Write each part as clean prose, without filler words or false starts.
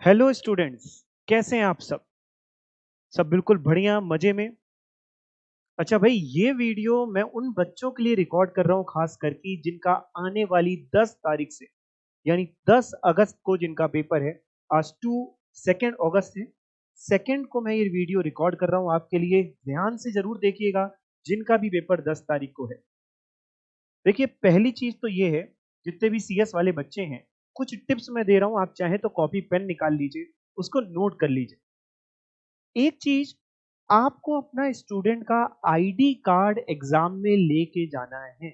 Hello students, कैसे हैं आप सब? सब बिल्कुल बढ़िया, मजे में। अच्छा भाई, ये वीडियो मैं उन बच्चों के लिए रिकॉर्ड कर रहा हूँ खास करके जिनका आने वाली 10 तारीख से यानी 10 अगस्त को जिनका पेपर है। आज 2 अगस्त है। सेकंड को मैं ये वीडियो रिकॉर्ड कर रहा हूँ आपके लिए, ध्यान से जरूर देखिएगा जिनका भी पेपर 10 तारीख को है। देखिए, पहली चीज तो ये है, जितने भी सीएस वाले बच्चे हैं, कुछ टिप्स मैं दे रहा हूँ, आप चाहें तो कॉपी पेन निकाल लीजिए, उसको नोट कर लीजिए। एक चीज, आपको अपना स्टूडेंट का आईडी कार्ड एग्जाम में लेके जाना है।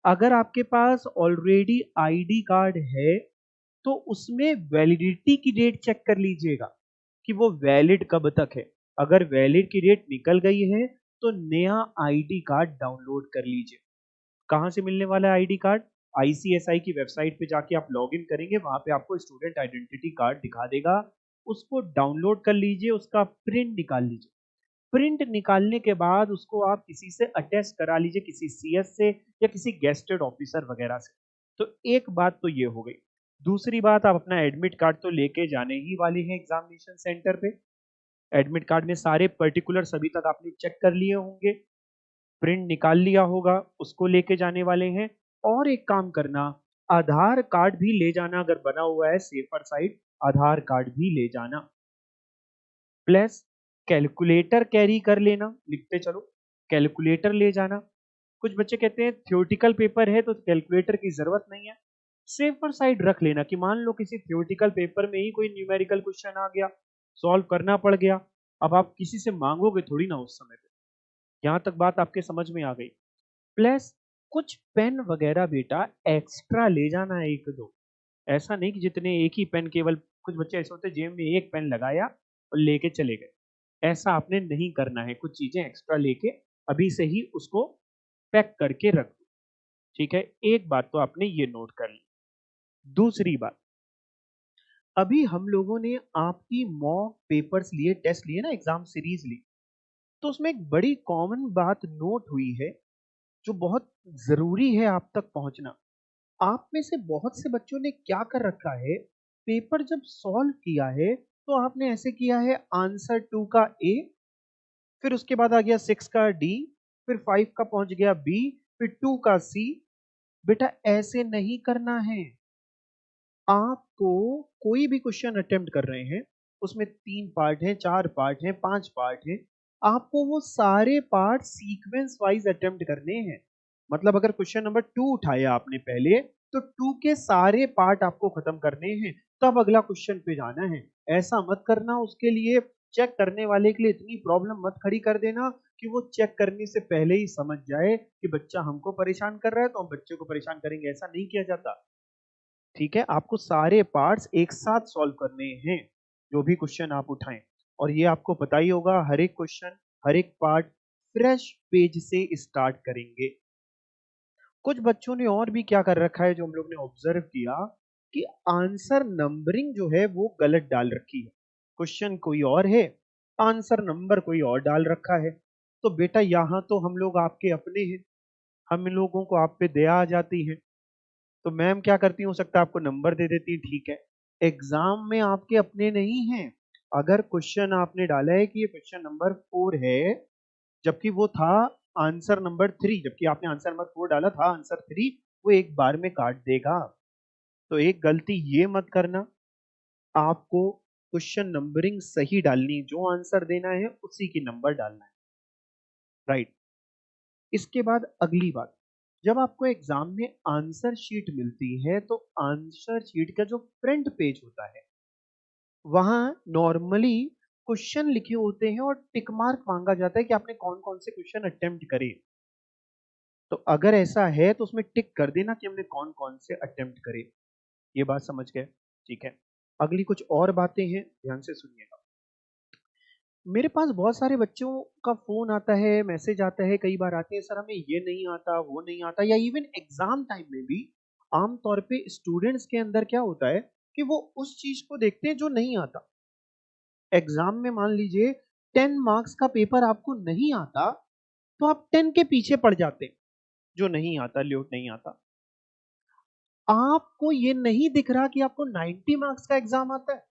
अगर आपके पास ऑलरेडी आईडी कार्ड है तो उसमें वैलिडिटी की डेट चेक कर लीजिएगा कि वो वैलिड कब तक है। अगर वैलिड की डेट निकल गई है तो नया आईडी कार्ड डाउनलोड कर लीजिए। कहां से मिलने वाला है आईडी कार्ड? आईसीएसआई की वेबसाइट पे जाके आप लॉगिन करेंगे, वहां पे आपको स्टूडेंट आइडेंटिटी कार्ड दिखा देगा। उसको डाउनलोड कर लीजिए, उसका प्रिंट निकाल लीजिए। प्रिंट निकालने के बाद उसको आप किसी से अटेस्ट करा लीजिए, किसी सीएस से या किसी गेस्टेड ऑफिसर वगैरह से। तो एक बात तो ये हो गई। दूसरी बात, आप अपना एडमिट कार्ड तो लेके जाने ही वाले हैं एग्जामिनेशन सेंटर पे। एडमिट कार्ड में सारे पर्टिकुलर अभी तक आपने चेक कर लिए होंगे, प्रिंट निकाल लिया होगा, उसको लेके जाने वाले हैं। और एक काम करना, आधार कार्ड भी ले जाना, अगर बना हुआ है सेफर साइड, आधार कार्ड भी ले जाना। प्लस कैलकुलेटर कैरी कर लेना, लिखते चलो, कैलकुलेटर ले जाना। कुछ बच्चे कहते हैं थ्योरेटिकल पेपर है तो कैलकुलेटर की जरूरत नहीं है। सेफर साइड रख लेना कि मान लो किसी थ्योरेटिकल पेपर में ही कोई न्यूमेरिकल क्वेश्चन आ गया, सॉल्व करना पड़ गया, अब आप किसी से मांगोगे थोड़ी ना उस समय पे। यहां तक बात आपके समझ में आ गई? प्लस कुछ पेन वगैरह बेटा एक्स्ट्रा ले जाना है, एक दो। ऐसा नहीं कि जितने एक ही पेन, केवल कुछ बच्चे ऐसे होते हैं जेब में एक पेन लगाया और लेके चले गए। ऐसा आपने नहीं करना है, कुछ चीजें एक्स्ट्रा लेके अभी से ही उसको पैक करके रख दो। ठीक है, एक बात तो आपने ये नोट कर ली। दूसरी बात, अभी हम लोगों ने आपकी मॉक पेपर्स लिए, टेस्ट लिए ना, एग्जाम सीरीज ली, तो उसमें एक बड़ी कॉमन बात नोट हुई है जो बहुत जरूरी है आप तक पहुंचना। आप में से बहुत से बच्चों ने क्या कर रखा है, पेपर जब सॉल्व किया है तो आपने ऐसे किया है, आंसर 2 का ए, फिर उसके बाद आ गया 6 का डी, फिर 5 का पहुंच गया बी, फिर 2 का सी। बेटा ऐसे नहीं करना है। आपको कोई भी क्वेश्चन अटेम्प्ट कर रहे हैं, उसमें 3 पार्ट हैं, 4 पार्ट हैं, 5 पार्ट हैं, आपको वो सारे पार्ट सीक्वेंस वाइज अटेम्प्ट करने हैं। मतलब अगर क्वेश्चन नंबर 2 उठाया आपने पहले, तो 2 के सारे पार्ट आपको खत्म करने हैं, तब अगला क्वेश्चन पे जाना है। ऐसा मत करना, उसके लिए चेक करने वाले के लिए इतनी प्रॉब्लम मत खड़ी कर देना कि वो चेक करने से पहले ही समझ जाए कि बच्चा हमको परेशान कर रहा है तो हम बच्चे को परेशान करेंगे। ऐसा नहीं किया जाता। ठीक है, आपको सारे पार्ट्स एक साथ सॉल्व करने हैं, जो भी क्वेश्चन आप उठाएं। और ये आपको पता ही होगा, हर एक क्वेश्चन, हर एक पार्ट फ्रेश पेज से स्टार्ट करेंगे। कुछ बच्चों ने और भी क्या कर रखा है जो हम लोग ने ऑब्जर्व किया, कि आंसर नंबरिंग जो है वो गलत डाल रखी है। क्वेश्चन कोई और है, आंसर नंबर कोई और डाल रखा है। तो बेटा यहाँ तो हम लोग आपके अपने हैं, हम लोगों को आप पे दया आ जाती है। तो मैम क्या करती हो सकता है आपको नंबर दे देती, ठीक है। एग्जाम में आपके अपने नहीं हैं। अगर क्वेश्चन आपने डाला है कि ये क्वेश्चन नंबर 4 है, जबकि वो था आंसर नंबर 3, जबकि आपने आंसर नंबर 4 डाला था, आंसर 3, वो एक बार में काट देगा। तो एक गलती ये मत करना, आपको क्वेश्चन नंबरिंग सही डालनी, जो आंसर देना है उसी की नंबर डालना है। राइट। इसके बाद अगली बात, जब आपको एग्जाम में आंसर शीट मिलती है तो आंसर शीट का जो फ्रंट पेज होता है, वहां नॉर्मली क्वेश्चन लिखे होते हैं और टिक मार्क मांगा जाता है कि आपने कौन कौन से क्वेश्चन अटेम्प्ट करे। तो अगर ऐसा है तो उसमें टिक कर देना कि हमने कौन कौन से अटेम्प्ट करे। ये बात समझ गए? ठीक है। अगली कुछ और बातें हैं, ध्यान से सुनिएगा। मेरे पास बहुत सारे बच्चों का फोन आता है, मैसेज आता है, कई बार आते हैं, सर हमें ये नहीं आता, वो नहीं आता, या इवन एग्जाम टाइम में भी आमतौर पे स्टूडेंट्स के अंदर क्या होता है कि वो उस चीज को देखते हैं जो नहीं आता। एग्जाम में मान लीजिए 10 मार्क्स का पेपर आपको नहीं आता, तो आप 10 के पीछे पड़ जाते हैं, जो नहीं आता, ल्योट नहीं आता। आपको ये नहीं दिख रहा कि आपको 90 मार्क्स का एग्जाम आता है।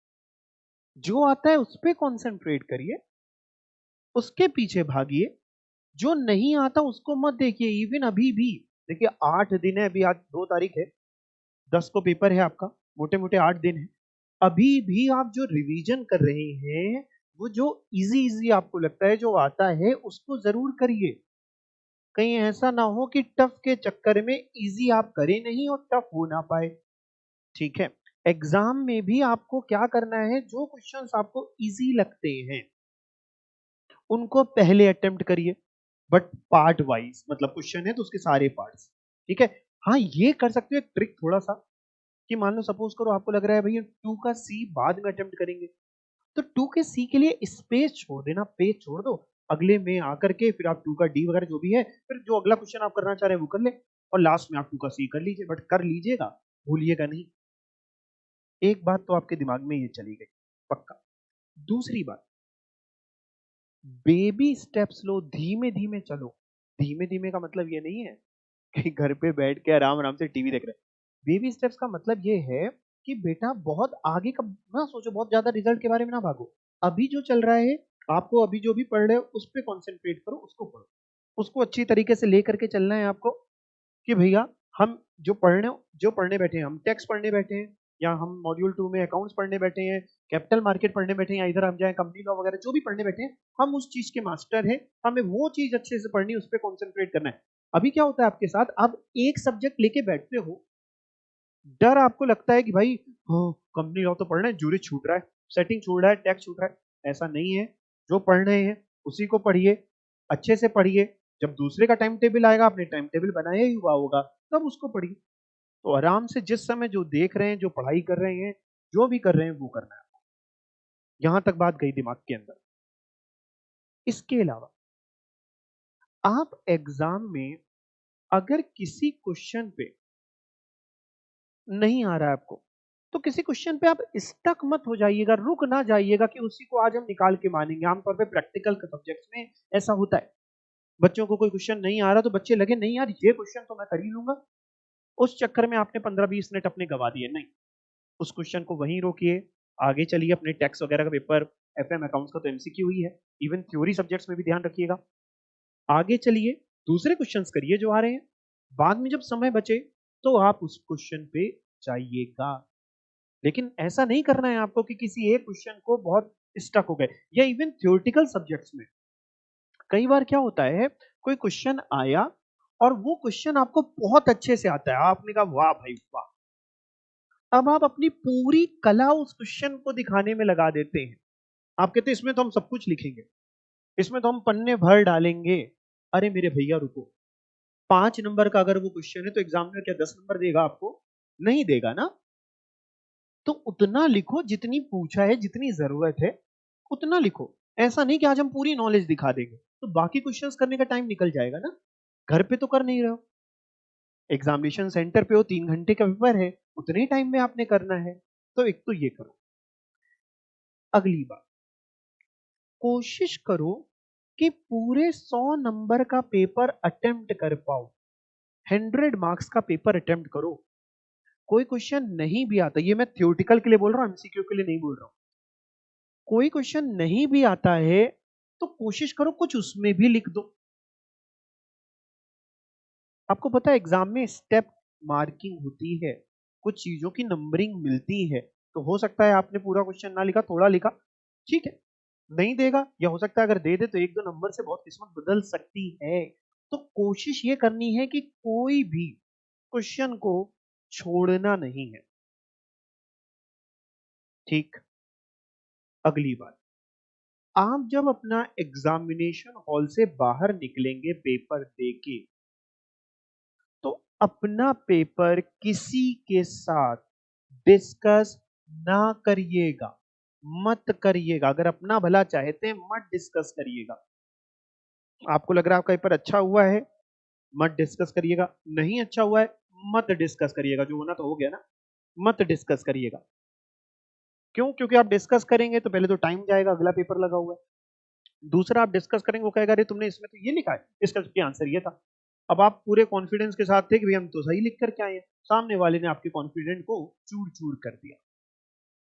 जो आता है उस पर कॉन्सेंट्रेट करिए, उसके पीछे भागिए। जो नहीं आता उसको मत देखिए। इवन अभी भी देखिए 8 दिन है, अभी आज 2 तारीख है, 10 को पेपर है आपका, मोटे मोटे 8 दिन है। अभी भी आप जो रिवीजन कर रहे हैं, वो जो इजी इजी आपको लगता है जो आता है उसको जरूर करिए। कहीं ऐसा ना हो कि टफ के चक्कर में इजी आप करें नहीं और टफ हो ना पाए। ठीक है, एग्जाम में भी आपको क्या करना है, जो क्वेश्चंस आपको इजी लगते हैं उनको पहले अटेम्प्ट करिए, बट पार्ट वाइज, मतलब क्वेश्चन है तो उसके सारे पार्ट्स। ठीक है, हाँ ये कर सकते हो एक ट्रिक थोड़ा सा, कि मान लो सपोज करो आपको लग रहा है भैया 2 का सी बाद में अटेम्प्ट करेंगे, तो 2 के सी के लिए स्पेस छोड़ देना, पेज छोड़ दो, अगले में आकर के फिर आप 2 का डी वगैरह जो भी है, फिर जो अगला क्वेश्चन आप करना चाह रहे हैं वो कर ले, और लास्ट में आप 2 का सी कर लीजिए, बट कर लीजिएगा, भूलिएगा नहीं। एक बात तो आपके दिमाग में ये चली गई पक्का। दूसरी बात, बेबी स्टेप्स लो, धीमे धीमे चलो। धीमे धीमे का मतलब ये नहीं है कि घर पे बैठ के आराम आराम से टीवी देख रहे हैं। बेबी स्टेप्स का मतलब ये है कि बेटा बहुत आगे का ना सोचो, बहुत ज्यादा रिजल्ट के बारे में ना भागो। अभी जो चल रहा है, आपको अभी जो भी पढ़ रहे हो उस पर कॉन्सेंट्रेट करो, उसको पढ़ो, उसको अच्छी तरीके से लेकर के चलना है आपको। कि भैया हम जो पढ़ने बैठे हैं, हम टैक्स पढ़ने बैठे हैं, या हम मॉड्यूल 2 में अकाउंट्स पढ़ने बैठे हैं, कैपिटल मार्केट पढ़ने बैठे हैं, या इधर हम जाए कंपनी लॉ वगैरह जो भी पढ़ने बैठे हैं, हम उस चीज के मास्टर हैं, हमें वो चीज अच्छे से पढ़नी, उस पर कॉन्सेंट्रेट करना है। अभी क्या होता है आपके साथ, आप एक सब्जेक्ट लेके बैठते हो, डर आपको लगता है कि भाई कंपनी लॉ तो पढ़ रहे हैं, जूरी छूट रहा है, सेटिंग छूट रहा है, टैक्स छूट रहा है। ऐसा नहीं है, जो पढ़ रहे हैं उसी को पढ़िए, अच्छे से पढ़िए। जब दूसरे का टाइम टेबल आएगा, आपने टाइम टेबल बनाया ही हुआ होगा, तब उसको पढ़िए। तो आराम से जिस समय जो देख रहे हैं, जो पढ़ाई कर रहे हैं, जो भी कर रहे हैं वो करना है। यहां तक बात गई दिमाग के अंदर। इसके अलावा आप एग्जाम में अगर किसी क्वेश्चन पे नहीं आ रहा है आपको, तो किसी क्वेश्चन पे आप स्टक मत हो जाइएगा, रुक ना जाइएगा कि उसी को आज हम निकाल के मानेंगे। आमतौर पे प्रैक्टिकल के सब्जेक्ट्स में ऐसा होता है, बच्चों को कोई क्वेश्चन नहीं आ रहा तो बच्चे लगे नहीं यार ये क्वेश्चन तो मैं कर ही लूंगा, उस चक्कर में आपने 15-20 मिनट अपने गवा दिए। नहीं, उस क्वेश्चन को वहीं रोकिए, आगे चलिए। अपने टैक्स वगैरह का पेपर, एफएम अकाउंट्स का तो एमसीक्यू ही है, इवन थ्योरी सब्जेक्ट्स में भी ध्यान रखिएगा। आगे चलिए, दूसरे क्वेश्चंस करिए जो आ रहे हैं, बाद में जब समय बचे तो आप उस क्वेश्चन पे जाइएगा। लेकिन ऐसा नहीं करना है आपको कि किसी एक क्वेश्चन को बहुत स्टक हो गए। या इवन थ्योरेटिकल सब्जेक्ट्स में कई बार क्या होता है, कोई क्वेश्चन आया और वो क्वेश्चन आपको बहुत अच्छे से आता है, आपने कहा वाह भाई वाह, अब आप अपनी पूरी कला उस क्वेश्चन को दिखाने में लगा देते हैं। आप कहते हैं इसमें तो हम सब कुछ लिखेंगे, इसमें तो हम पन्ने भर डालेंगे। अरे मेरे भैया रुको, 5 नंबर का अगर वो क्वेश्चन है तो एग्जामिनर क्या 10 नंबर देगा आपको? नहीं देगा ना। तो उतना लिखो जितनी पूछा है, जितनी जरूरत है उतना लिखो। ऐसा नहीं कि आज हम पूरी नॉलेज दिखा देंगे तो बाकी क्वेश्चंस करने का टाइम निकल जाएगा ना। घर पे तो कर नहीं रहे हो, एग्जामिनेशन सेंटर पे हो, 3 घंटे का पेपर है, उतने ही टाइम में आपने करना है। तो एक तो ये करो। अगली बात, कोशिश करो कि पूरे 100 नंबर का पेपर अटेम्प्ट कर पाओ। 100 मार्क्स का पेपर अटेम्प्ट करो। कोई क्वेश्चन नहीं भी आता, ये मैं थ्योरेटिकल के लिए बोल रहा हूं, एमसीक्यू के लिए नहीं बोल रहा हूं। कोई क्वेश्चन नहीं भी आता है तो कोशिश करो कुछ उसमें भी लिख दो। आपको पता है एग्जाम में स्टेप मार्किंग होती है, कुछ चीजों की नंबरिंग मिलती है। तो हो सकता है आपने पूरा क्वेश्चन ना लिखा, थोड़ा लिखा, ठीक है, नहीं देगा, या हो सकता है अगर दे दे तो 1-2 नंबर से बहुत किस्मत बदल सकती है। तो कोशिश ये करनी है कि कोई भी क्वेश्चन को छोड़ना नहीं है। ठीक, अगली बात, आप जब अपना एग्जामिनेशन हॉल से बाहर निकलेंगे पेपर देके, तो अपना पेपर किसी के साथ डिस्कस ना करिएगा, मत करिएगा। अगर अपना भला चाहते हैं मत डिस्कस करिएगा। आपको लग रहा है आपका पेपर अच्छा हुआ है, मत डिस्कस करिएगा। नहीं अच्छा हुआ है, मत डिस्कस करिएगा। जो होना तो हो गया ना, मत डिस्कस करिएगा। क्यों? क्योंकि आप डिस्कस करेंगे तो पहले तो टाइम जाएगा, अगला पेपर लगा हुआ है। दूसरा, आप डिस्कस करेंगे, वो कहेगा अरे तुमने इसमें तो ये लिखा है, इसका तो आंसर ये था। अब आप पूरे कॉन्फिडेंस के साथ थे कि भाई हम तो सही लिख करके आए हैं, सामने वाले ने आपके कॉन्फिडेंट को चूर चूर कर दिया।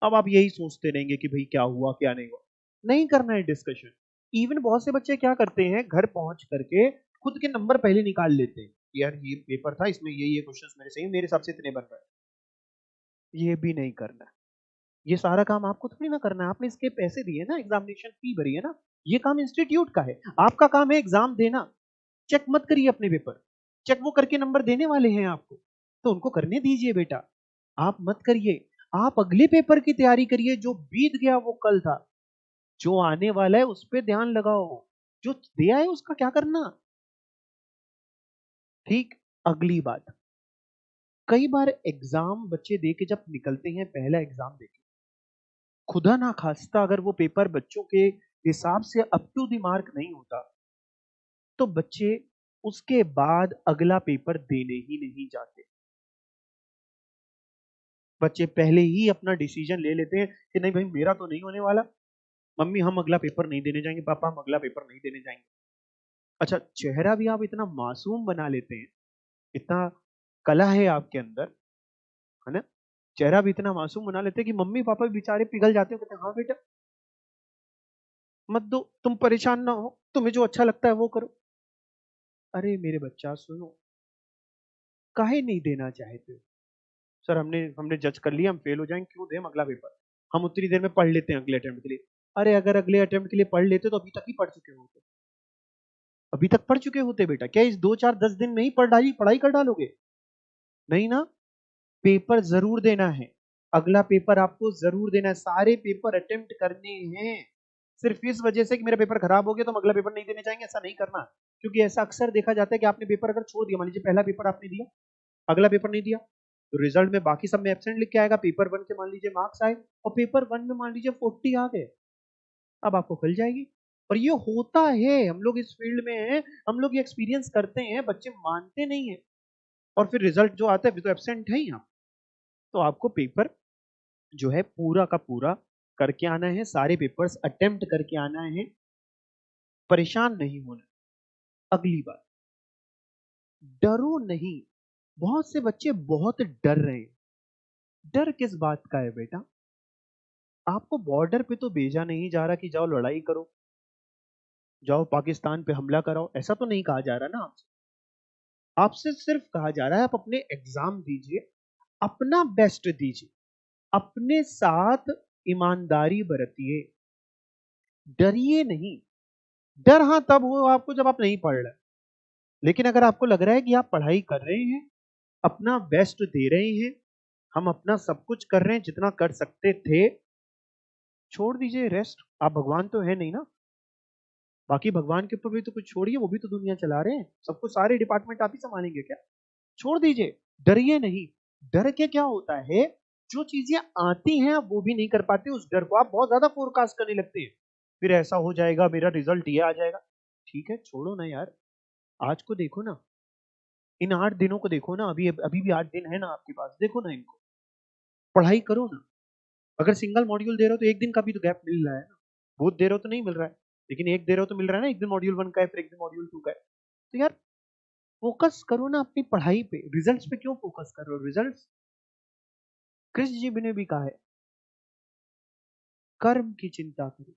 अब आप यही सोचते रहेंगे कि भाई क्या हुआ क्या नहीं हुआ। नहीं करना है डिस्कशन। इवन बहुत से बच्चे क्या करते हैं, घर पहुंच करके खुद के नंबर पहले निकाल लेते हैं, यार ये पेपर था, इसमें ये क्वेश्चंस मेरे सही, मेरे हिसाब से इतने बन रहे हैं। ये भी नहीं करना है। ये सारा काम आपको थोड़ी ना करना है, आपने इसके पैसे दिए ना, एग्जामिनेशन फी भरी है ना। ये काम इंस्टीट्यूट का है, आपका काम है एग्जाम देना। चेक मत करिए अपने पेपर, चेक वो करके नंबर देने वाले हैं आपको, तो उनको करने दीजिए बेटा, आप मत करिए। आप अगले पेपर की तैयारी करिए, जो बीत गया वो कल था, जो आने वाला है उस पर ध्यान लगाओ, जो दिया है उसका क्या करना। ठीक। अगली बात, कई बार एग्जाम बच्चे दे के जब निकलते हैं, पहला एग्जाम देके, खुदा ना खास्ता अगर वो पेपर बच्चों के हिसाब से अप टू द मार्क नहीं होता, तो बच्चे उसके बाद अगला पेपर देने ही नहीं जाते। बच्चे पहले ही अपना डिसीजन ले लेते हैं कि नहीं भाई मेरा तो नहीं होने वाला, मम्मी हम अगला पेपर नहीं देने जाएंगे, पापा हम अगला पेपर नहीं देने जाएंगे। अच्छा, चेहरा भी आप इतना मासूम बना लेते हैं, इतना कला है आपके अंदर, है ना, चेहरा भी इतना मासूम बना लेते हैं कि मम्मी पापा भी बेचारे पिघल जाते हैं, कहते हैं हाँ बेटा मत दो, तुम परेशान ना हो, तुम्हें जो अच्छा लगता है वो करो। अरे मेरे बच्चा सुनो, काहे नहीं देना चाहते हो? सर हमने हमने जज कर लिया, हम फेल हो जाएंगे, क्यों दें हम अगला पेपर, हम उतनी देर में पढ़ लेते हैं अगले अटेम्प्ट के लिए। अरे अगर अगले अटेम्प्ट के लिए पढ़ लेते तो अभी तक ही पढ़ चुके होते, अभी तक पढ़ चुके होते बेटा। क्या इस 2 4 10 दिन में ही पढ़ाई पढ़ाई कर डालोगे? नहीं ना। पेपर जरूर देना है, अगला पेपर आपको जरूर देना है, सारे पेपर अटेम्प्ट करने हैं। सिर्फ इस वजह से कि मेरा पेपर खराब हो गया तो हम अगला पेपर नहीं देने चाहेंगे, ऐसा नहीं करना। क्योंकि ऐसा अक्सर देखा जाता है कि आपने पेपर अगर छोड़ दिया, मान लीजिए पहला पेपर आपने दिया, अगला पेपर नहीं दिया, तो रिजल्ट में बाकी सब में एब्सेंट लिख के आएगा, पेपर 1 के मान लीजिए मार्क्स आए और पेपर 1 में मान लीजिए 40 आ गए, अब आपको खुल जाएगी। और ये होता है, हम लोग इस फील्ड में हैं, हम लोग ये एक्सपीरियंस करते हैं, बच्चे मानते नहीं है, और फिर रिजल्ट जो आता है तो एब्सेंट है ही आप। तो आपको पेपर जो है पूरा का पूरा करके आना है, सारे पेपर्स अटेम्प्ट करके आना है, परेशान नहीं होना। अगली बात, डरो नहीं। बहुत से बच्चे बहुत डर रहे हैं। डर किस बात का है बेटा? आपको बॉर्डर पे तो भेजा नहीं जा रहा कि जाओ लड़ाई करो, जाओ पाकिस्तान पे हमला कराओ, ऐसा तो नहीं कहा जा रहा ना आपसे। आपसे सिर्फ कहा जा रहा है आप अपने एग्जाम दीजिए, अपना बेस्ट दीजिए, अपने साथ ईमानदारी बरतिए, डरिए नहीं। डर हाँ तब हो आपको जब आप नहीं पढ़ रहे, लेकिन अगर आपको लग रहा है कि आप पढ़ाई कर रहे हैं, अपना बेस्ट दे रहे हैं, हम अपना सब कुछ कर रहे हैं जितना कर सकते थे, छोड़ दीजिए रेस्ट। आप भगवान तो है नहीं ना, बाकी भगवान के ऊपर भी तो कुछ छोड़िए, वो भी तो दुनिया चला रहे हैं, सब कुछ सारे डिपार्टमेंट आप ही संभालेंगे क्या? छोड़ दीजिए, डरिए नहीं। डर के क्या होता है, जो चीजें आती हैं आप वो भी नहीं कर पाते, उस डर को आप बहुत ज्यादा फोरकास्ट करने लगते हैं, फिर ऐसा हो जाएगा, मेरा रिजल्ट ये आ जाएगा। ठीक है छोड़ो ना यार, आज को देखो ना, इन 8 दिनों को देखो ना, अभी अभी भी 8 दिन है ना आपके पास, देखो ना इनको, पढ़ाई करो ना। अगर सिंगल मॉड्यूल दे रहे हो तो एक दिन का भी तो गैप मिल रहा है ना, बहुत दे रहे हो तो नहीं मिल रहा है, लेकिन एक दे रहे हो तो मिल रहा है ना, एक दिन मॉड्यूल 1 का है फिर एक दिन मॉड्यूल 2 का है। तो यार फोकस करो ना अपनी पढ़ाई पे, रिजल्ट्स पे क्यों फोकस कर रहे हो? रिजल्ट्स, कृष्ण जी ने भी कहा है, कर्म की चिंता करो,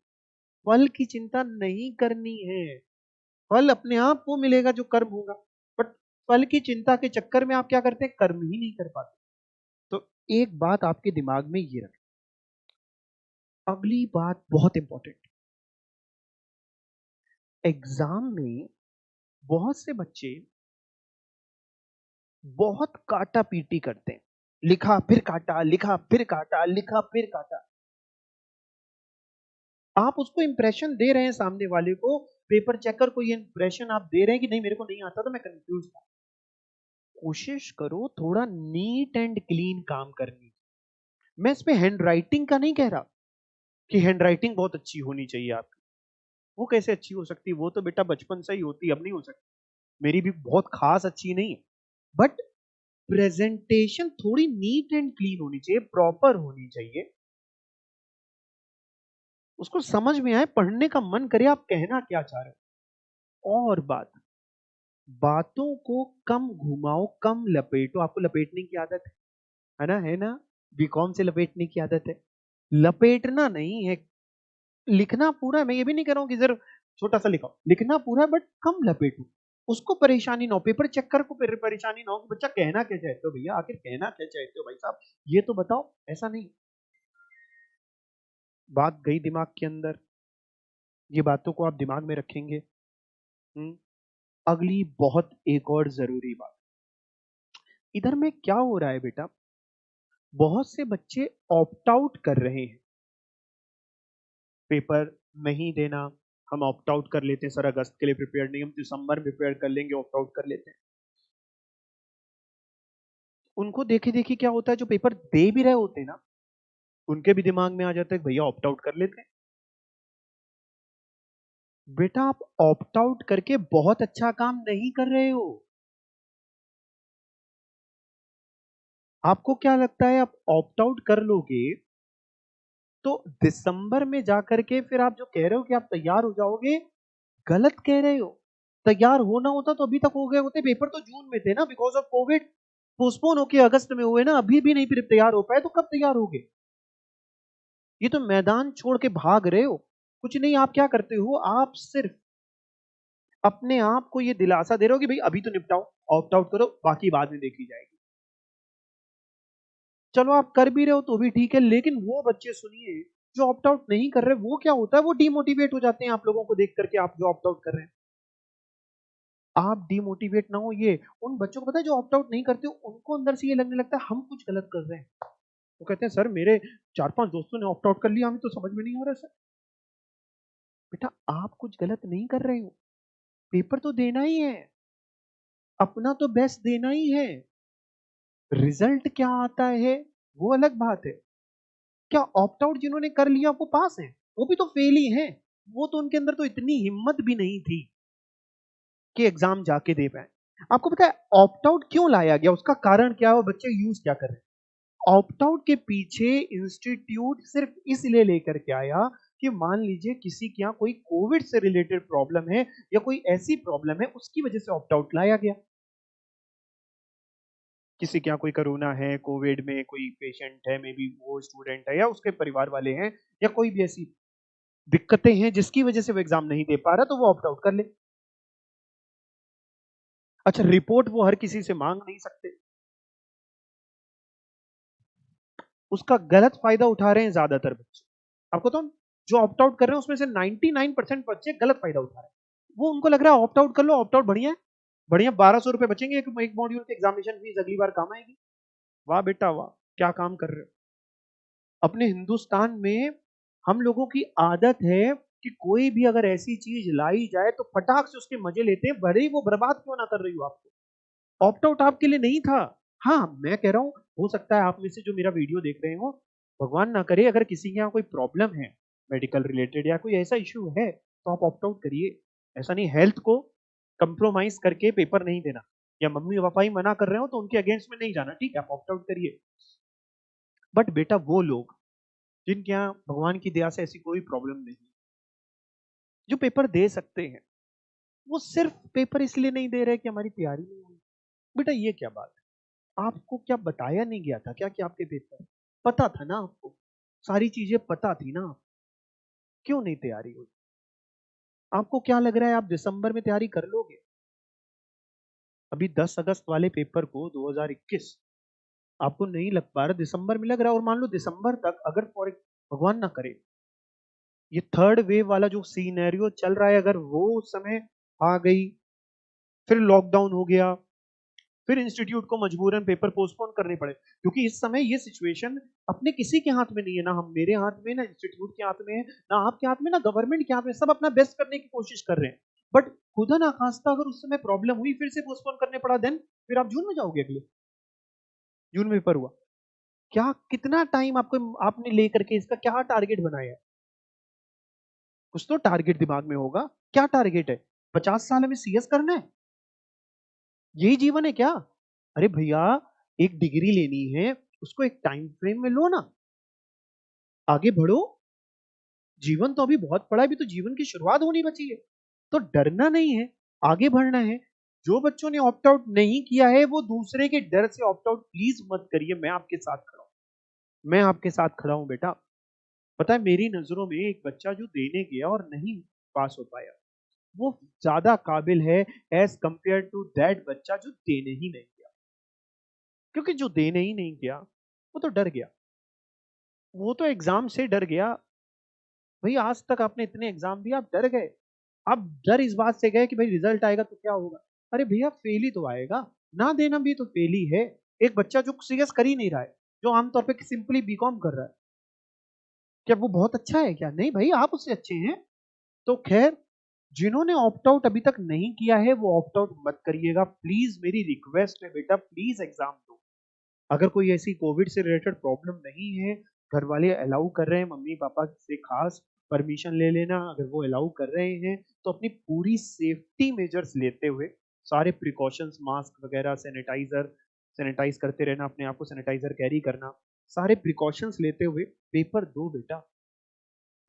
फल की चिंता नहीं करनी है। फल अपने आप वो मिलेगा जो कर्म होगा, बट फल की चिंता के चक्कर में आप क्या करते हैं, कर्म ही नहीं कर पाते। तो एक बात आपके दिमाग में ये रखें। अगली बात बहुत इंपॉर्टेंट, एग्जाम में बहुत से बच्चे बहुत काटा पीटी करते हैं, लिखा फिर काटा, लिखा फिर काटा, लिखा फिर काटा। आप उसको इंप्रेशन दे रहे हैं सामने वाले को, पेपर चेकर को ये इंप्रेशन आप दे रहे हैं कि नहीं मेरे को नहीं आता, तो मैं कंफ्यूज था। कोशिश करो थोड़ा नीट एंड क्लीन काम करने की। मैं इस पे हैंड राइटिंग का नहीं कह रहा कि हैंड राइटिंग बहुत अच्छी होनी चाहिए आपकी, वो कैसे अच्छी हो सकती है, वो तो बेटा बचपन से ही होती है, अब नहीं हो सकती। मेरी भी बहुत खास अच्छी नहीं है, बट प्रेजेंटेशन थोड़ी नीट एंड क्लीन होनी चाहिए, प्रॉपर होनी चाहिए, उसको समझ में आए, पढ़ने का मन करे आप कहना क्या चाह रहे हो। और बात, बातों को कम घुमाओ, कम लपेटो। आपको लपेटने की आदत है ना, है ना, बीकॉम से लपेटने की आदत है, लपेटना नहीं है, लिखना पूरा है। मैं ये भी नहीं कह रहा हूं कि सिर्फ छोटा सा लिखो, लिखना पूरा है बट कम लपेटो। उसको परेशानी ना हो, पेपर चेकर को परेशानी ना हो कि बच्चा कहना क्या चाहते हो, भैया आखिर कहना क्या चाहते हो भाई साहब, ये तो बताओ। ऐसा नहीं, बात गई दिमाग के अंदर, ये बातों को आप दिमाग में रखेंगे। अगली बहुत एक और जरूरी बात, इधर में क्या हो रहा है बेटा, बहुत से बच्चे ऑप्ट आउट कर रहे हैं, पेपर नहीं देना, हम ऑप्ट आउट कर लेते हैं, सर अगस्त के लिए प्रिपेयर नहीं, हम दिसंबर में प्रिपेयर कर लेंगे, ऑप्ट आउट कर लेते हैं। उनको देखे देखी क्या होता है, जो पेपर दे भी रहे होते हैं ना, उनके भी दिमाग में आ जाता है कि भैया ऑप्ट आउट कर लेते हैं। बेटा आप ऑप्ट आउट करके बहुत अच्छा काम नहीं कर रहे हो। आपको क्या लगता है, आप ऑप्ट आउट कर लोगे तो दिसंबर में जाकर के फिर आप जो कह रहे हो कि आप तैयार हो जाओगे, गलत कह रहे हो। तैयार होना होता तो अभी तक हो गए होते, पेपर तो जून में थे ना, बिकॉज ऑफ कोविड पोस्टपोन होके अगस्त में हुए ना, अभी भी नहीं फिर तैयार हो पाए तो कब तैयार होगे। ये तो मैदान छोड़ के भाग रहे हो। कुछ नहीं, आप क्या करते हो, आप सिर्फ अपने आप को ये दिलासा दे रहे हो कि भाई अभी तो निपटाओ, ऑप्ट आउट करो, बाकी बाद में देखी जाएगी। चलो आप कर भी रहे हो तो भी ठीक है, लेकिन वो बच्चे सुनिए जो ऑप्ट आउट नहीं कर रहे, वो क्या होता है, वो डिमोटिवेट हो जाते हैं आप लोगों को देख करके, आप जो ऑप्ट आउट कर रहे हैं। आप डिमोटिवेट ना हो, ये उन बच्चों को पता है जो ऑप्ट आउट नहीं करते, उनको अंदर से ये लगने लगता है हम कुछ गलत कर रहे हैं। वो कहते हैं सर मेरे 4-5 दोस्तों ने ऑप्ट आउट कर लिया, हमें तो समझ में नहीं आ रहा सर। बेटा आप कुछ गलत नहीं कर रहे हो, पेपर तो देना ही है, अपना तो बेस्ट देना ही है। रिजल्ट क्या आता है वो अलग बात है। क्या ऑप्ट आउट जिन्होंने कर लिया वो पास है, वो भी तो फेल ही है। वो तो उनके अंदर तो इतनी हिम्मत भी नहीं थी कि एग्जाम जाके दे पाए। आपको पता है ऑप्ट आउट क्यों लाया गया, उसका कारण क्या है, वो बच्चे यूज क्या कर रहे हैं। ऑप्ट आउट के पीछे इंस्टीट्यूट सिर्फ इसलिए लेकर के आया कि मान लीजिए किसी के यहाँ कोई कोविड से रिलेटेड प्रॉब्लम है या कोई ऐसी प्रॉब्लम है, उसकी वजह से ऑप्ट आउट लाया गया। किसी के यहाँ कोई कोरोना है, कोविड में कोई पेशेंट है, मे बी वो स्टूडेंट है या उसके परिवार वाले हैं, या कोई भी ऐसी दिक्कतें हैं जिसकी वजह से वो एग्जाम नहीं दे पा रहा, तो वो ऑप्ट आउट कर ले। अच्छा रिपोर्ट वो हर किसी से मांग नहीं सकते, उसका गलत फायदा उठा रहे हैं ज्यादातर बच्चे। आपको तो जो ऑप्ट आउट कर रहे हैं उसमें से 99% बच्चे गलत फायदा उठा रहे हैं। वो उनको लग रहा है ऑप्ट आउट कर लो, ऑप्ट आउट बढ़िया है, बढ़िया 1200 रुपए बचेंगे, एक मॉड्यूल की एग्जामिनेशन फीस अगली बार काम आएगी। वाह बेटा वाह, क्या काम कर रहे हो। अपने हिंदुस्तान में हम लोगों की आदत है कि कोई भी अगर ऐसी चीज लाई जाए तो फटाक से उसके मजे लेते हैं, भले ही वो बर्बाद क्यों ना कर रही हो आपको। ऑप्ट आउट आपके लिए नहीं था। हाँ मैं कह रहा हूं, हो सकता है आप में से जो मेरा वीडियो देख रहे हो, भगवान ना करे अगर किसी के यहाँ कोई प्रॉब्लम है मेडिकल रिलेटेड या कोई ऐसा इश्यू है, तो आप ऑप्ट आउट करिए। ऐसा नहीं हेल्थ को कंप्रोमाइज करके पेपर नहीं देना, या मम्मी पापा ही मना कर रहे हो तो उनके अगेंस्ट में नहीं जाना, ठीक है आप ऑप्ट आउट करिए। बट बेटा वो लोग जिनके यहाँ भगवान की दया से ऐसी कोई प्रॉब्लम नहीं, जो पेपर दे सकते हैं, वो सिर्फ पेपर इसलिए नहीं दे रहे कि हमारी तैयारी नहीं हुई। बेटा ये क्या बात है, आपको क्या बताया नहीं गया था क्या कि आपके पेपर पता था ना, आपको सारी चीजें पता थी ना, क्यों नहीं तैयारी हुई। आपको क्या लग रहा है आप दिसंबर में तैयारी कर लोगे। अभी 10 अगस्त वाले पेपर को 2021 आपको नहीं लग पा रहा, दिसंबर में लग रहा है, और मान लो दिसंबर तक अगर फॉर भगवान ना करे ये थर्ड वेव वाला जो सीनेरियो चल रहा है, अगर वो उस समय आ गई, फिर लॉकडाउन हो गया, फिर इंस्टीट्यूट को मजबूरन पेपर पोस्टपोन करने पड़े, क्योंकि इस समय ये सिचुएशन अपने किसी के हाथ में नहीं है, ना हम मेरे हाथ में, ना इंस्टीट्यूट के हाथ में है, ना आपके हाथ में, ना गवर्नमेंट के हाथ में। सब अपना बेस्ट करने की कोशिश कर रहे हैं, बट खुदा ना खास्ता अगर उस समय प्रॉब्लम हुई, फिर से पोस्टपोन करने पड़ा, देन फिर आप जून में जाओगे, अगले जून में पेपर हुआ, क्या कितना टाइम आपको आपने लेकर के इसका क्या टारगेट बनाया है। कुछ तो टारगेट दिमाग में होगा, क्या टारगेट है, 50 साल में सीएस करना है, यही जीवन है क्या। अरे भैया एक डिग्री लेनी है, उसको एक टाइम फ्रेम में लो ना, आगे बढ़ो। जीवन तो अभी बहुत पड़ा है, अभी तो जीवन की शुरुआत होनी बची है, तो डरना नहीं है, आगे बढ़ना है। जो बच्चों ने ऑप्ट आउट नहीं किया है वो दूसरे के डर से ऑप्ट आउट प्लीज मत करिए, मैं आपके साथ खड़ा हूं, मैं आपके साथ खड़ा हूं बेटा। पता है मेरी नजरों में एक बच्चा जो देने गया और नहीं पास हो पाया, वो ज्यादा काबिल है एज कंपेयर टू दैट बच्चा जो देने ही नहीं गया। क्योंकि जो देने ही नहीं गया वो तो डर गया, वो तो एग्जाम से डर गया। भाई आज तक आपने इतने एग्जाम दिए, आप डर गए। आप डर इस बात से गए कि भाई रिजल्ट आएगा तो क्या होगा। अरे भैया फेल ही तो आएगा, ना देना भी तो फेल ही है। एक बच्चा जो सीरियस कर ही नहीं रहा है, जो आमतौर पे सिंपली बीकॉम कर रहा है, क्या वो बहुत अच्छा है? क्या नहीं भाई, आप उससे अच्छे हैं। तो खैर, जिन्होंने ऑप्ट आउट अभी तक नहीं किया है वो ऑप्ट आउट मत करिएगा प्लीज, मेरी रिक्वेस्ट है बेटा, प्लीज एग्जाम दो। अगर कोई ऐसी कोविड से रिलेटेड प्रॉब्लम नहीं है, घर वाले अलाउ कर रहे हैं, मम्मी पापा से खास परमिशन ले लेना, अगर वो अलाउ कर रहे हैं तो अपनी पूरी सेफ्टी मेजर्स लेते हुए, सारे प्रिकॉशंस, मास्क वगैरह, सैनिटाइजर, सैनिटाइज करते रहना, अपने आप को सैनिटाइजर कैरी करना, सारे प्रिकॉशंस लेते हुए पेपर दो बेटा।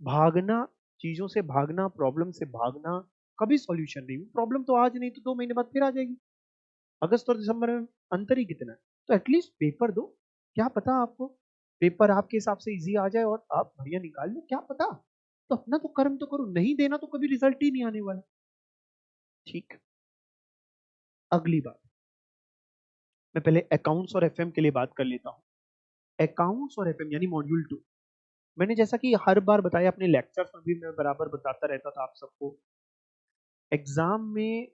भागना, चीजों से भागना, प्रॉब्लम से भागना कभी सॉल्यूशन नहीं। प्रॉब्लम तो आज नहीं तो 2 महीने बाद फिर आ जाएगी। अगस्त और दिसंबर में अंतर ही कितना है। तो एटलीस्ट पेपर दो, क्या पता आपको पेपर आपके हिसाब से इजी आ जाए और आप बढ़िया निकाल लो, क्या पता। तो अपना तो कर्म तो करो, नहीं देना तो कभी रिजल्ट ही नहीं आने वाला। ठीक, अगली बात, मैं पहले अकाउंट्स और एफएम के लिए बात कर लेता हूँ। अकाउंट्स और एफएम यानी मॉड्यूल 2, मैंने जैसा कि हर बार बताया अपने लेक्चर्स में भी मैं बराबर बताता रहता था आप सबको, एग्जाम में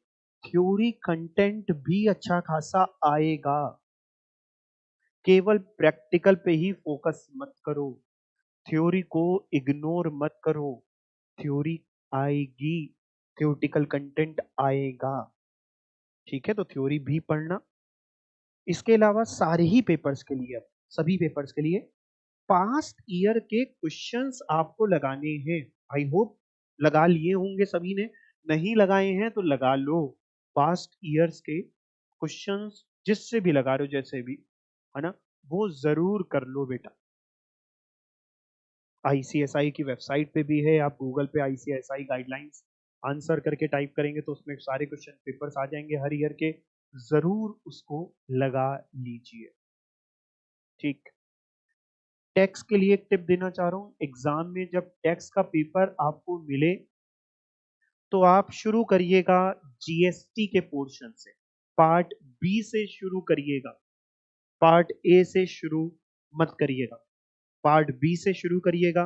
थ्योरी कंटेंट भी अच्छा खासा आएगा, केवल प्रैक्टिकल पे ही फोकस मत करो, थ्योरी को इग्नोर मत करो। थ्योरी आएगी, थ्योरेटिकल कंटेंट आएगा, ठीक है? तो थ्योरी भी पढ़ना। इसके अलावा सारे ही पेपर्स के लिए, अब सभी पेपर्स के लिए पास्ट ईयर के क्वेश्चंस आपको लगाने हैं। आई होप लगा लिए होंगे सभी ने, नहीं लगाए हैं तो लगा लो। पास्ट ईयर्स के क्वेश्चंस जिससे भी लगा रहे हो, जैसे भी, है ना, वो जरूर कर लो बेटा। आईसीएसआई की वेबसाइट पे भी है, आप गूगल पे आईसीएसआई गाइडलाइंस आंसर करके टाइप करेंगे तो उसमें सारे क्वेश्चन पेपर्स आ जाएंगे हर ईयर के, जरूर उसको लगा लीजिए। ठीक, टैक्स के लिए एक टिप देना चाह रहा हूँ, एग्जाम में जब टैक्स का पेपर आपको मिले तो आप शुरू करिएगा जीएसटी के पोर्शन से, पार्ट बी से शुरू करिएगा, पार्ट ए से शुरू मत करिएगा, पार्ट बी से शुरू करिएगा,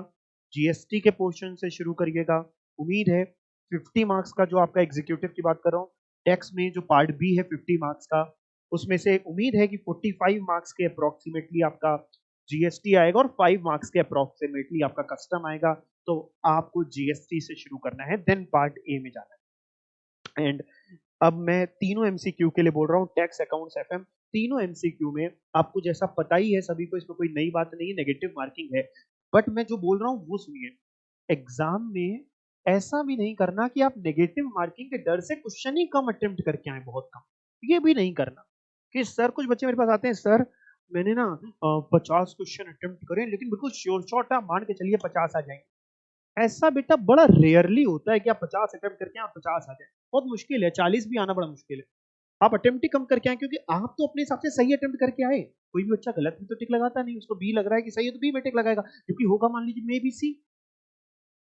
जीएसटी के पोर्शन से शुरू करिएगा। उम्मीद है 50 मार्क्स का, जो आपका एग्जीक्यूटिव की बात कर रहा हूँ, टैक्स में जो पार्ट बी है 50 मार्क्स का, उसमें से उम्मीद है कि 45 मार्क्स के अप्रोक्सीमेटली आपका जीएसटी आएगा और 5 मार्क्स के अप्रोक्सीमेटली आपका कस्टम आएगा। तो आपको जीएसटी से शुरू करना है, देन पार्ट ए में जाना है। एंड अब मैं तीनों एमसीक्यू के लिए बोल रहा हूँ, टैक्स, अकाउंट्स, एफएम, तीनों एमसीक्यू में आपको जैसा पता ही है सभी को, इसमें कोई नई बात नहीं है, नेगेटिव मार्किंग है। बट मैं जो बोल रहा हूँ वो सुनिए, एग्जाम में ऐसा भी नहीं करना कि आप नेगेटिव मार्किंग के डर से क्वेश्चन ही कम अटेम्प्ट करके आए, बहुत कम, ये भी नहीं करना। कि सर, कुछ बच्चे मेरे पास आते हैं, सर मैंने ना 50 क्वेश्चन अटेम्प्ट करे लेकिन बिल्कुल श्योर शॉट है, मान के चलिए 50 आ जाएंगे। ऐसा बेटा बड़ा रेयरली होता है कि आप 50 अटेम्प्ट करके आप 50 आ जाए, बहुत मुश्किल है, 40 भी आना बड़ा मुश्किल है। आप अटेम्प्ट ही कम करके आए, क्योंकि आप तो अपने हिसाब से सही अटेम्प्ट करके आए। कोई भी बच्चा गलत भी तो टिक लगाता नहीं, उसको बी लग रहा है कि सही है तो बी में टिक लगाएगा, क्योंकि होगा मान लीजिए मे बी सी,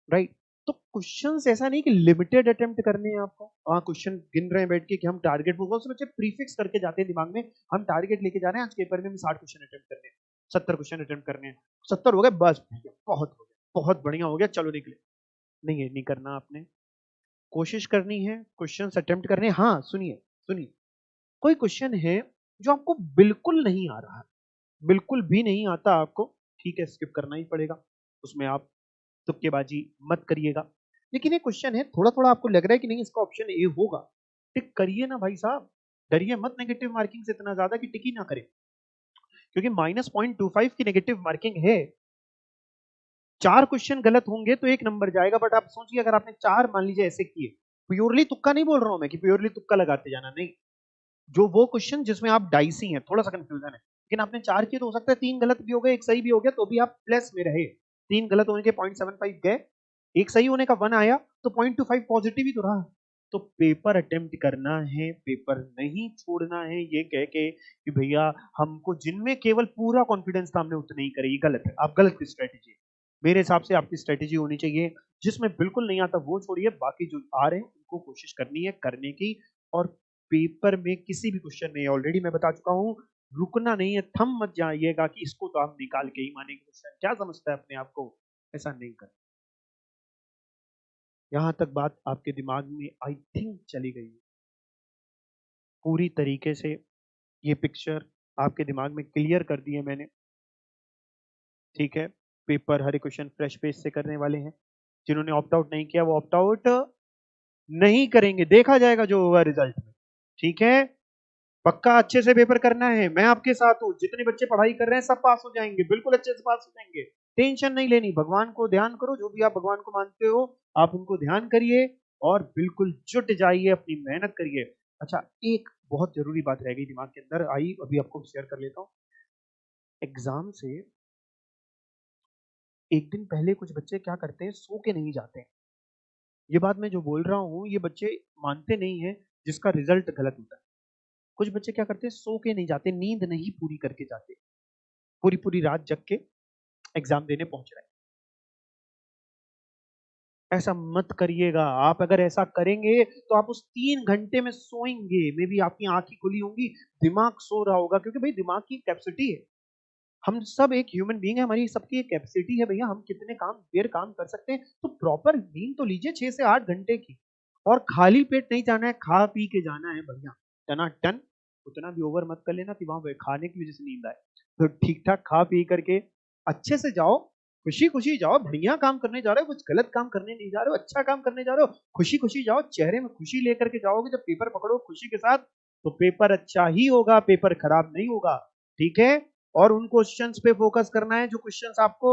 राइट? तो क्वेश्चंस ऐसा नहीं कि लिमिटेड अटेम्प्ट करने हैं आपको, हाँ क्वेश्चन गिन रहे हैं बैठ के कि हम टारगेट, बहुत से बच्चे प्रीफिक्स करके जाते हैं दिमाग में, हम टारगेट लेके जा रहे हैं आज के पेपर में 60 क्वेश्चन अटेम्प्ट करने हैं, 70 क्वेश्चन अटेम्प्ट करने हैं, 70 हो गए बस बहुत हो गया, बहुत बढ़िया हो गया, चलो निकले। नहीं है, नहीं करना आपने, कोशिश करनी है, क्वेश्चन अटेम्प्ट करने हैं। हाँ सुनिए, सुनिए, कोई क्वेश्चन है जो आपको बिल्कुल नहीं आ रहा है, बिल्कुल भी नहीं आता आपको, ठीक है, स्किप करना ही पड़ेगा, उसमें आप तुक्केबाजी मत करिएगा। लेकिन ये क्वेश्चन है, थोड़ा थोड़ा आपको लग रहा है कि नहीं इसका ऑप्शन ए होगा, टिक करिए ना भाई साहब, डरिए मत नेगेटिव मार्किंग से इतना ज्यादा कि टिक ही ना करें, क्योंकि -0.25 की नेगेटिव मार्किंग है। 4 क्वेश्चन गलत होंगे तो 1 नंबर जाएगा, बट आप सोचिए अगर आपने 4 मान लीजिए ऐसे किए, प्योरली तुक्का नहीं बोल रहा हूं मैं कि प्योरली तुक्का लगाते जाना, नहीं, जो वो क्वेश्चन जिसमें आप डाइसी हैं, थोड़ा सा कंफ्यूजन है, लेकिन आपने 4 किए तो हो सकता है 3 गलत भी हो गए, 1 सही भी हो गया, तो भी आप प्लस में रहे। 3 गलत होने के 0.75 गए, 1 सही होने का 1 आया, तो 0.25 पॉजिटिव ही तो रहा। तो पेपर अटेम्प्ट करना है, पेपर नहीं छोड़ना है, ये कह के कि भैया हमको जिनमें केवल पूरा कॉन्फिडेंस था हमने उतने ही करे, ये गलत है, आप गलत स्ट्रेटेजी। मेरे हिसाब से आपकी स्ट्रेटेजी होनी चाहिए, जिसमें बिल्कुल नहीं आता वो छोड़िए, बाकी जो आ रहे हैं उनको कोशिश करनी है करने की। और पेपर में किसी भी क्वेश्चन में ऑलरेडी मैं बता चुका हूँ, रुकना नहीं है, थम मत जाइएगा कि इसको तो आप निकाल के ही मानेंगे, क्वेश्चन क्या समझता है अपने आप को, ऐसा नहीं कर। यहां तक बात आपके दिमाग में आई थिंक चली गई है पूरी तरीके से। ये पिक्चर आपके दिमाग में क्लियर कर दी है मैंने, ठीक है। पेपर हर क्वेश्चन फ्रेश पेज से करने वाले हैं। जिन्होंने ऑप्ट आउट नहीं किया वो ऑप्ट आउट नहीं करेंगे, देखा जाएगा जो होगा रिजल्ट में, ठीक है। पक्का अच्छे से पेपर करना है, मैं आपके साथ हूं, जितने बच्चे पढ़ाई कर रहे हैं सब पास हो जाएंगे, बिल्कुल अच्छे से पास हो जाएंगे, टेंशन नहीं लेनी। भगवान को ध्यान करो, जो भी आप भगवान को मानते हो आप उनको ध्यान करिए और बिल्कुल जुट जाइए, अपनी मेहनत करिए। अच्छा, एक बहुत जरूरी बात रह गई दिमाग के अंदर आई, अभी आपको शेयर कर लेता हूँ। एग्जाम से एक दिन पहले कुछ बच्चे क्या करते हैं, सो के नहीं जाते हैं। ये बात मैं जो बोल रहा हूँ ये बच्चे मानते नहीं है, जिसका रिजल्ट गलत होता है। कुछ बच्चे क्या करते हैं, सो के नहीं जाते, नींद नहीं पूरी करके जाते, पूरी पूरी रात जग के एग्जाम देने पहुंच रहे हैं। ऐसा मत करिएगा। आप अगर ऐसा करेंगे तो आप उस 3 घंटे में सोएंगे, मे भी आपकी आंखें खुली होंगी, दिमाग सो रहा होगा, क्योंकि भाई दिमाग की कैपेसिटी है, हम सब एक ह्यूमन बीइंग है, हमारी सबकी एक कैपेसिटी है भैया, हम कितने काम देर काम कर सकते हैं। तो प्रॉपर नींद तो लीजिए 6 से 8 घंटे की, और खाली पेट नहीं जाना है, खा पी के जाना है बढ़िया टनाटन। उतना भी ओवर मत कर लेना कि वहां खाने की वजह से नींद आए। तो ठीक ठाक खा पी करके अच्छे से जाओ, खुशी खुशी जाओ, बढ़िया काम करने जा रहे हो, कुछ गलत काम करने नहीं जा रहे हो, अच्छा काम करने जा रहे हो, खुशी खुशी जाओ, चेहरे में खुशी लेकर के जाओगे, जब पेपर पकड़ो खुशी के साथ तो पेपर अच्छा ही होगा, पेपर खराब नहीं होगा, ठीक है। और उन क्वेश्चंस पे फोकस करना है जो क्वेश्चंस आपको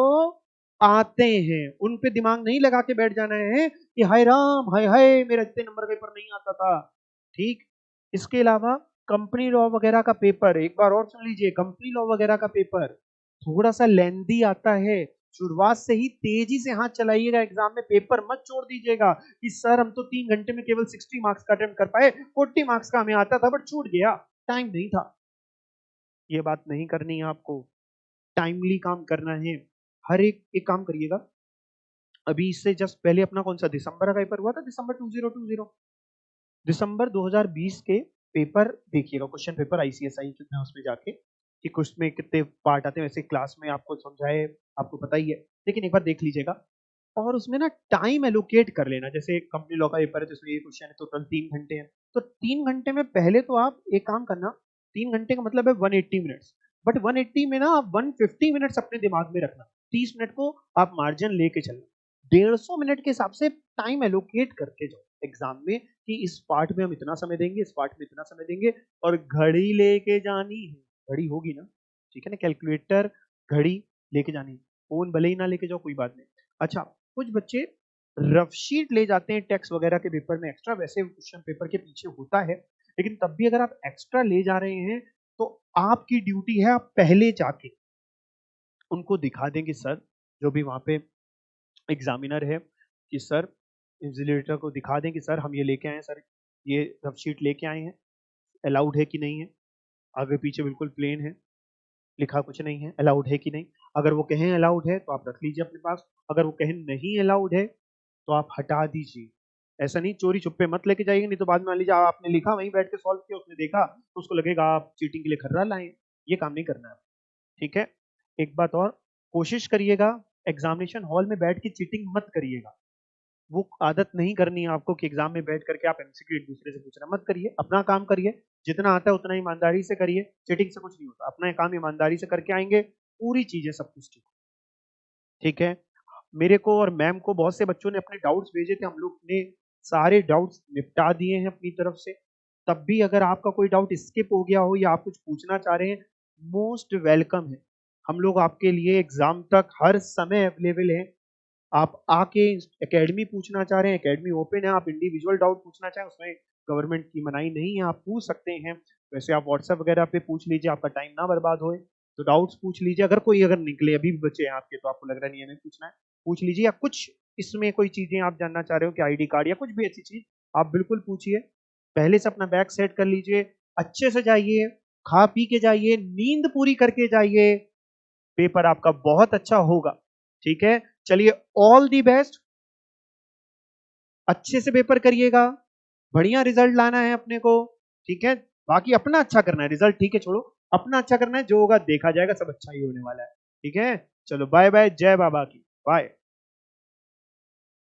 आते हैं, उन पे दिमाग नहीं लगा के बैठ जाना है कि हाय राम हाय हाय मेरा इतने नंबर पेपर नहीं आता था, ठीक। इसके अलावा कंपनी लॉ वगैरह का पेपर एक बार और सुन लीजिए, कंपनी लॉ वगैरह का पेपर थोड़ा सा लेंदी आता है, शुरुआत से ही तेजी से हाथ चलाइएगा, एग्जाम में पेपर मत छोड़ दीजिएगा कि सर हम तो 3 घंटे में केवल 60 मार्क्स का अटेम्प्ट कर पाए, 40 मार्क्स का हमें आता था बट छूट गया, टाइम नहीं था। ये बात नहीं करनी है आपको, टाइमली काम करना है। हर एक काम करिएगा। अभी इससे जस्ट पहले अपना कौन सा दिसंबर का पेपर हुआ था, दिसंबर 2020, दिसंबर 2020 के पेपर देखिएगा, क्वेश्चन पेपर आईसीएसआई में उसमें जाके कि कुछ में कितने पार्ट आते हैं, वैसे क्लास में आपको समझाए, आपको पता ही है, लेकिन एक बार देख लीजिएगा। और उसमें ना टाइम एलोकेट कर लेना, जैसे कंपनी लॉ का पेपर है तो इसमें ये क्वेश्चन है, टोटल 3 घंटे हैं, तो 3 घंटे में पहले तो आप एक काम करना, 3 घंटे का मतलब है 180 मिनट्स, बट 180 में ना आप 150 मिनट्स अपने दिमाग में रखना, 30 मिनट को आप मार्जिन लेके चलना, 150 मिनट के हिसाब से टाइम एलोकेट करके जाओ एग्जाम में कि इस पार्ट में हम इतना समय देंगे, इस पार्ट में इतना समय देंगे, और घड़ी लेके जानी है, घड़ी होगी ना, ठीक है ना, कैलकुलेटर घड़ी लेके जानी है, फोन भले ही ना लेके जाओ कोई बात नहीं। अच्छा, कुछ बच्चे रफ शीट ले जाते हैं टेक्स्ट वगैरह के पेपर में एक्स्ट्रा, वैसे क्वेश्चन पेपर के पीछे होता है, लेकिन तब भी अगर आप एक्स्ट्रा ले जा रहे हैं तो आपकी ड्यूटी है आप पहले जाके उनको दिखा दें कि सर, जो भी वहां पे एग्जामिनर है, कि सर इन्विजिलेटर को दिखा दें कि सर हम ये लेके आए हैं, सर ये रफ शीट लेके आए हैं, अलाउड है कि नहीं है, आगे पीछे बिल्कुल प्लेन है, लिखा कुछ नहीं है, अलाउड है कि नहीं। अगर वो कहें अलाउड है तो आप रख लीजिए अपने पास, अगर वो कहें नहीं अलाउड है तो आप हटा दीजिए। ऐसा नहीं चोरी छुपे मत लेके जाइए, नहीं तो बाद में मान लीजिए आपने लिखा वहीं बैठ के सॉल्व किया, उसने देखा तो उसको लगेगा आप चीटिंग के लिए खर्रा लाए, ये काम नहीं करना है, ठीक है। एक बात और, कोशिश करिएगा एग्जामिनेशन हॉल में बैठ के चीटिंग मत करिएगा, वो आदत नहीं करनी है आपको कि एग्जाम में बैठ करके आप एमसीक्यू एक दूसरे से पूछना मत करिए, अपना काम करिए, जितना आता है उतना ईमानदारी से करिए, चीटिंग से कुछ नहीं होता, अपना काम ईमानदारी से करके आएंगे, पूरी चीजें सब कुछ ठीक है। मेरे को और मैम को बहुत से बच्चों ने अपने डाउट्स भेजे थे, हम लोग ने सारे डाउट्स निपटा दिए हैं अपनी तरफ से। तब भी अगर आपका कोई डाउट स्किप हो गया हो या आप कुछ पूछना चाह रहे हैं, मोस्ट वेलकम है, हम लोग आपके लिए एग्जाम तक हर समय अवेलेबल हैं। आप आके एकेडमी पूछना चाह रहे हैं, एकेडमी ओपन है, आप इंडिविजुअल डाउट पूछना चाहें उसमें गवर्नमेंट की मनाही नहीं है, आप पूछ सकते हैं। वैसे आप व्हाट्सएप वगैरह पे पूछ लीजिए, आपका टाइम ना बर्बाद होए, तो डाउट्स पूछ लीजिए, अगर कोई अगर निकले, अभी भी बच्चे हैं आपके तो आपको लग रहा नहीं है हमें पूछना है, पूछ लीजिए, या कुछ इसमें कोई चीजें आप जानना चाह रहे हो कि आईडी कार्ड या कुछ भी ऐसी चीज, आप बिल्कुल पूछिए। पहले से अपना बैग सेट कर लीजिए, अच्छे से जाइए, खा पी के जाइए, नींद पूरी करके जाइए, पेपर आपका बहुत अच्छा होगा, ठीक है, चलिए ऑल दी बेस्ट, अच्छे से पेपर करिएगा, बढ़िया रिजल्ट लाना है अपने को, ठीक है, बाकी अपना अच्छा करना है, रिजल्ट ठीक है छोड़ो, अपना अच्छा करना है, जो होगा देखा जाएगा, सब अच्छा ही होने वाला है, ठीक है, चलो बाय बाय, जय बाबा की, बाय।